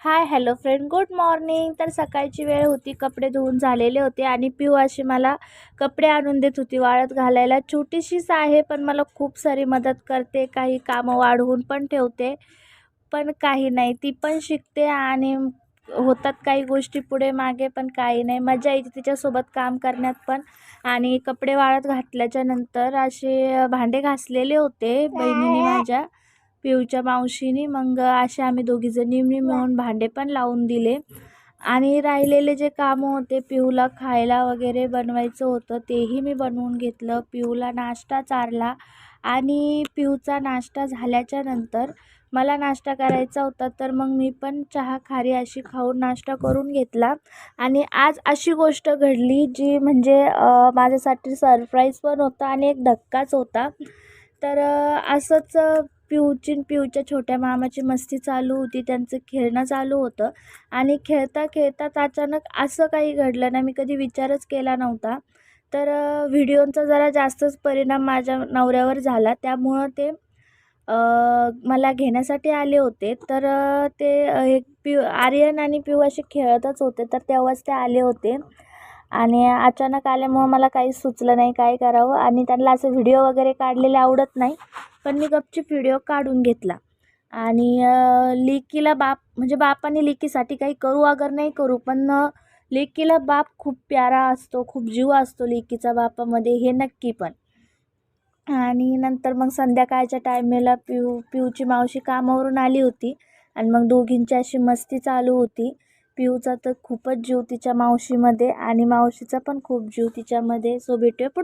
Hi hello friend, good morning. तर सकाळची वेळ होती, कपडे धुवून झालेले होते आणि पिऊ अशी मला कपडे आणून देत होती वाळत घालायला. छोटीशीच आहे पण मला खूप सारी मदत करते, काही कामं वाढवून पण ठेवते. पण काही नाही, ती पण शिकते आणि होतात काही गोष्टी पुढे मागे, पण काही नाही, मजा येते तिच्यासोबत काम करण्यात पण. आणि कपडे वाळत घातल्याच्या नंतर असे भांडे घासलेले होते बहिणीने माझ्या, पिऊच्या मावशीने. मग असे आम्ही दोघीजणींनी मिळून भांडे पण लावून दिले. आणि राहिलेले जे कामं होते, पिऊला खायला वगैरे बनवायचं होतं, तेही मी बनवून घेतलं. पिऊला नाश्ता चारला आणि पिऊचा नाश्ता झाल्याच्या नंतर मला नाश्ता करायचा होता, तर मग मी पण चहा खारी अशी खाऊन नाश्ता करून घेतला. आणि आज अशी गोष्ट घडली जी म्हणजे माझ्यासाठी सरप्राईज पण होता आणि एक धक्काच होता. तर असंच पिऊच्या छोट्या मामाची मस्ती चालू होती, त्यांचं खेळणं चालू होतं. आणि खेळता खेळताच अचानक असं काही घडलं ना, मी कधी विचारच केला नव्हता. तर व्हिडिओचा जरा जास्तच परिणाम माझ्या नवऱ्यावर झाला, त्यामुळं ते मला घेण्यासाठी आले होते. तर ते एक आर्यन आणि पिऊ असे खेळतच होते, तर तेव्हाच ते आले होते. आणि अचानक आल्यामुळं मला काही सुचलं नाही काय करावं, आणि त्यांना असं व्हिडिओ वगैरे काढलेले आवडत नाही, पण मी गपचूप व्हिडिओ काढून घेतला. आणि लेकीला बाप म्हणजे बापाने लेकीसाठी काही करू अगर नाही करू, पण लेकीला बाप खूप प्यारा असतो, खूप जीव असतो लेकीचा बापामध्ये, हे नक्की. पण आणि नंतर मग संध्याकाळच्या टायमेला पिऊची मावशी कामावरून आली होती आणि मग दोघींची अशी मस्ती चालू होती. पिऊचा तर खूपच जीव तिच्या मावशीमध्ये आणि मावशीचा पण खूप जीव तिच्यामध्ये. सो भेटूया